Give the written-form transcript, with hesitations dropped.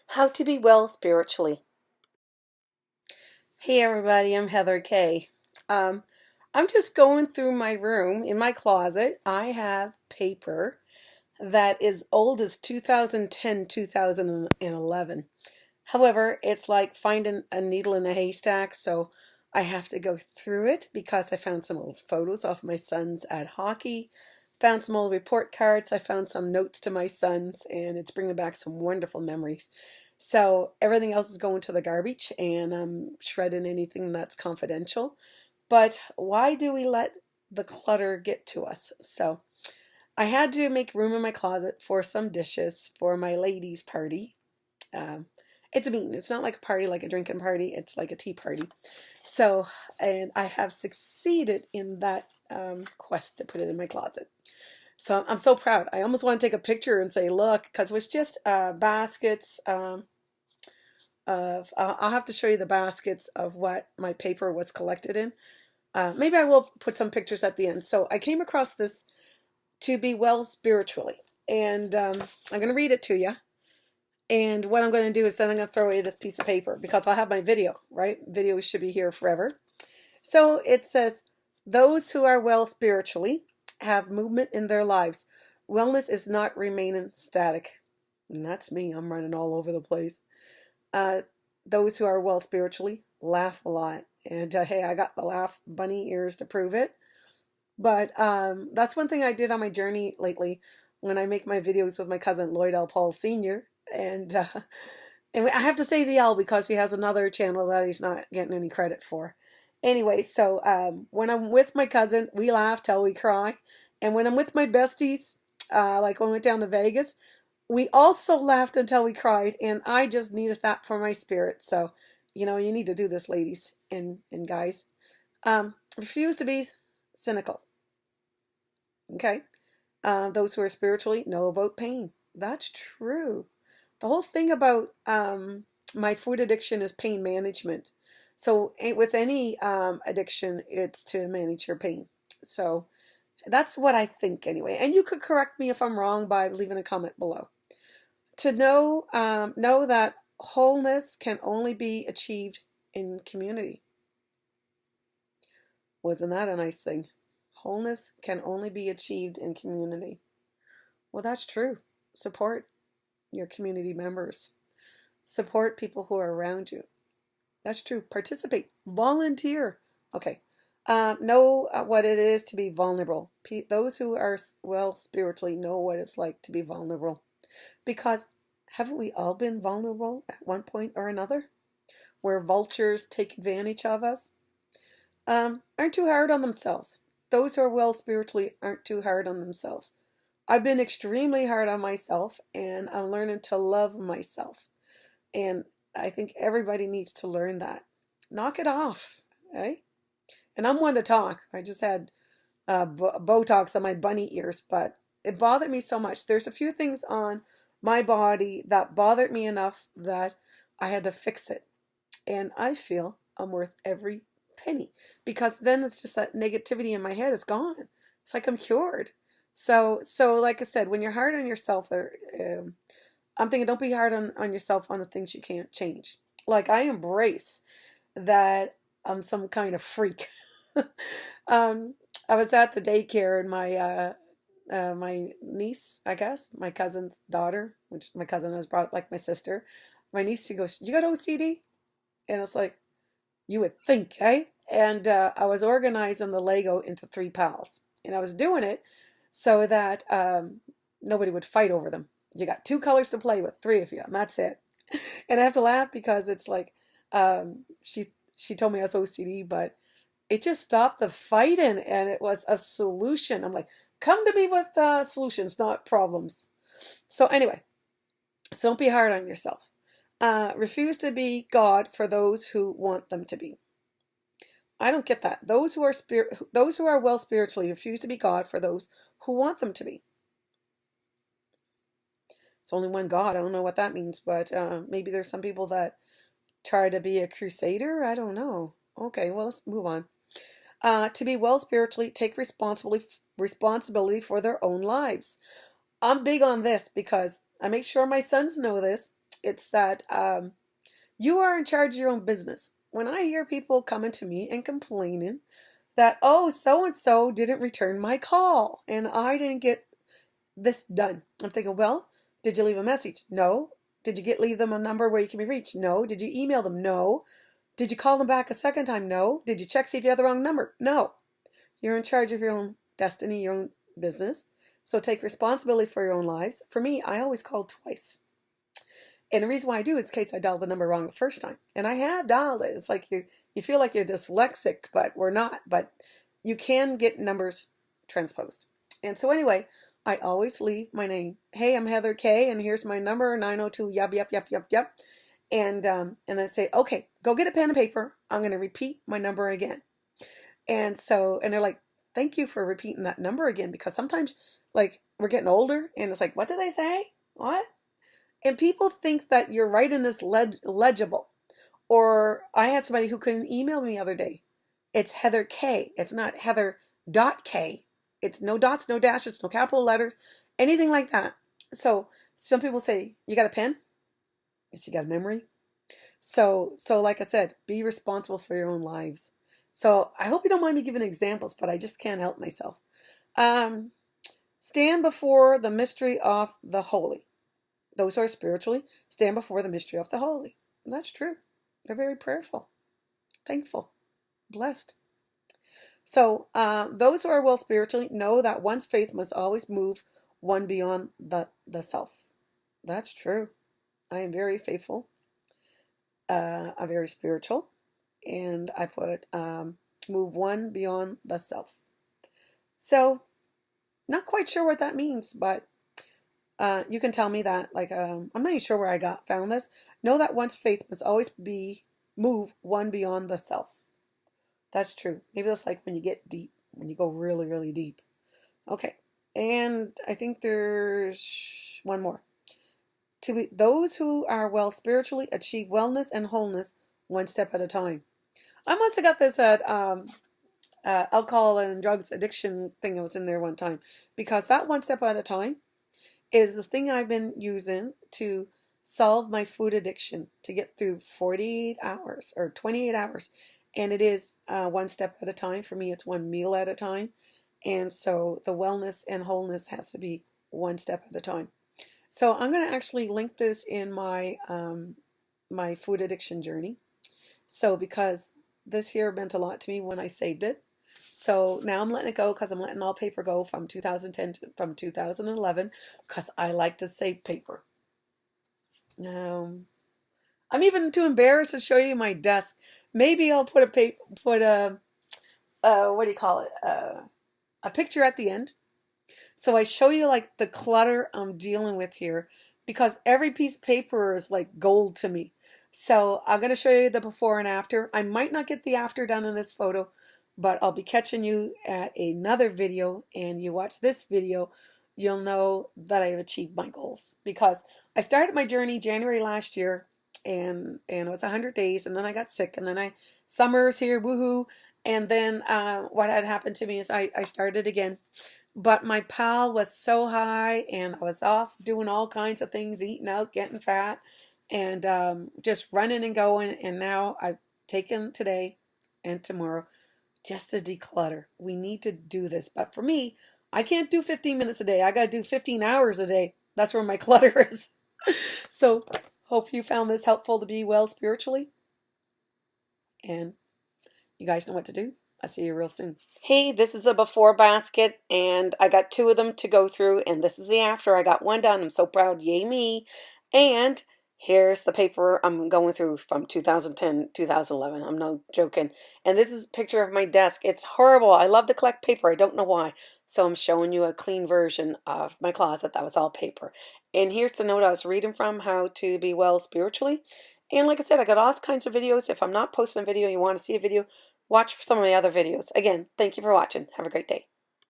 How to be well spiritually. Hey everybody, I'm Heather Kay. Um, I'm just going through my room. In my closet, I have paper that is old as 2010, 2011. However, it's like finding a needle in a haystack, so I have to go through it because I found some old photos of my sons at hockey, found some old report cards, I found some notes to my sons, and it's bringing back some wonderful memories. So everything else is going to the garbage, and I'm shredding anything that's confidential. But why do we let the clutter get to us? So I had to make room in my closet for some dishes for my ladies' party. Um, it's a meeting. It's not like a party, like a drinking party. It's like a tea party. So, and I have succeeded in that quest to put it in my closet. So I'm so proud. I almost want to take a picture and say, look, because it was just baskets of, I'll have to show you the baskets of what my paper was collected in. Maybe I will put some pictures at the end. So I came across this to be well spiritually. And I'm going to read it to you. And what I'm going to do is then I'm going to throw away this piece of paper because I'll have my video, right? Video should be here forever. So it says, those who are well spiritually have movement in their lives. Wellness is not remaining static. And that's me. I'm running all over the place. Uh, those who are well spiritually laugh a lot. And hey, I got the laugh bunny ears to prove it. But that's one thing I did on my journey lately when I make my videos with my cousin Lloyd L. Paul Sr. And I have to say the L because he has another channel that he's not getting any credit for. Anyway, so when I'm with my cousin, we laugh till we cry. And when I'm with my besties, like when we went down to Vegas, we also laughed until we cried. And I just needed that for my spirit. So, you need to do this, ladies and guys. Refuse to be cynical. Okay? Those who are spiritually know about pain. That's true. The whole thing about my food addiction is pain management. So with any addiction, it's to manage your pain. So that's what I think anyway. And you could correct me if I'm wrong by leaving a comment below. To know that wholeness can only be achieved in community. Wasn't that a nice thing? Wholeness can only be achieved in community. Well, that's true. Support your community members. Support people who are around you. That's true. Participate. Volunteer. Okay. Know what it is to be vulnerable. Those who are well spiritually know what it's like to be vulnerable. Because haven't we all been vulnerable at one point or another? Where vultures take advantage of us? Aren't too hard on themselves. Those who are well spiritually aren't too hard on themselves. I've been extremely hard on myself, and I'm learning to love myself. And I think everybody needs to learn that. Knock it off, eh? And I'm one to talk. I just had Botox on my bunny ears, but it bothered me so much. There's a few things on my body that bothered me enough that I had to fix it. And I feel I'm worth every penny because then it's just that negativity in my head is gone. It's like I'm cured. So like I said, when you're hard on yourself, I'm thinking don't be hard on yourself on the things you can't change. Like I embrace that I'm some kind of freak. um, I was at the daycare and my niece, I guess, my cousin's daughter, which my cousin has brought up like my sister. My niece, she goes, "You got OCD?" And it's like, you would think, eh? And I was organizing the Lego into three piles, and I was doing it so that nobody would fight over them. You got two colors to play with, three of you, and that's it. And I have to laugh because it's like she told me I was OCD, but it just stopped the fighting, and it was a solution. I'm like, come to me with solutions, not problems. So anyway, so don't be hard on yourself. Refuse to be God for those who want them to be. I don't get that. Those who are well spiritually refuse to be God for those who want them to be. It's only one God. I don't know what that means, but maybe there's some people that try to be a crusader. I don't know. Okay, well, let's move on. To be well spiritually, take responsibility for their own lives. I'm big on this because I make sure my sons know this. It's that you are in charge of your own business. When I hear people coming to me and complaining that, oh, so and so didn't return my call and I didn't get this done, I'm thinking, well, did you leave a message? No. Did you leave them a number where you can be reached? No. Did you email them? No. Did you call them back a second time? No. Did you check see if you had the wrong number? No. You're in charge of your own destiny, your own business. So take responsibility for your own lives. For me, I always call twice. And the reason why I do is in case I dialed the number wrong the first time. And I have dialed it. It's like you feel like you're dyslexic, but we're not. But you can get numbers transposed. And so anyway, I always leave my name. Hey, I'm Heather K, and here's my number, 902, yup. And then say, okay, go get a pen and paper. I'm going to repeat my number again. And they're like, thank you for repeating that number again, because sometimes, like, we're getting older, and it's like, what did they say? What? And people think that you're writing this legible. Or I had somebody who couldn't email me the other day. It's Heather K. It's not Heather.K. It's no dots, no dashes, no capital letters, anything like that. So some people say, you got a pen? Yes, you got a memory? So like I said, be responsible for your own lives. So I hope you don't mind me giving examples, but I just can't help myself. Stand before the mystery of the holy. Those who are spiritually stand before the mystery of the holy. That's true. They're very prayerful, thankful, blessed. So those who are well spiritually know that one's faith must always move one beyond the self. That's true. I am very faithful, I'm very spiritual, and I put move one beyond the self. So not quite sure what that means, but you can tell me that. Like, I'm not even sure where I found this. Know that one's faith must always move one beyond the self. That's true. Maybe that's like when you get deep, when you go really, really deep. Okay. And I think there's one more. Those who are well spiritually achieve wellness and wholeness one step at a time. I must have got this at alcohol and drugs addiction thing that was in there one time, because that one step at a time is the thing I've been using to solve my food addiction, to get through 48 hours or 28 hours. And it is one step at a time. For me, it's one meal at a time. And so the wellness and wholeness has to be one step at a time. So I'm going to actually link this in my my food addiction journey. So because this here meant a lot to me when I saved it. So now I'm letting it go, because I'm letting all paper go from 2010 from 2011, because I like to save paper. I'm even too embarrassed to show you my desk. Maybe I'll put a what do you call it? A picture at the end. So I show you like the clutter I'm dealing with here, because every piece of paper is like gold to me. So I'm going to show you the before and after. I might not get the after done in this photo, but I'll be catching you at another video, and you watch this video, you'll know that I have achieved my goals, because I started my journey January last year, and it was 100 days, and then I got sick, and then summer's here, woohoo, and then what had happened to me is I started again, but my pal was so high, and I was off doing all kinds of things, eating out, getting fat, and just running and going, and now I've taken today and tomorrow just to declutter. We need to do this, but for me, I can't do 15 minutes a day. I got to do 15 hours a day. That's where my clutter is. So hope you found this helpful to be well spiritually. And you guys know what to do. I'll see you real soon. Hey, this is a before basket, and I got 2 of them to go through, and this is the after. I got 1 done. I'm so proud. Yay me. And here's the paper I'm going through from 2010, 2011. I'm no joking. And this is a picture of my desk. It's horrible. I love to collect paper. I don't know why. So I'm showing you a clean version of my closet that was all paper. And here's the note I was reading from, how to be well spiritually. And like I said, I got all kinds of videos. If I'm not posting a video, you want to see a video, watch some of my other videos. Again, thank you for watching. Have a great day.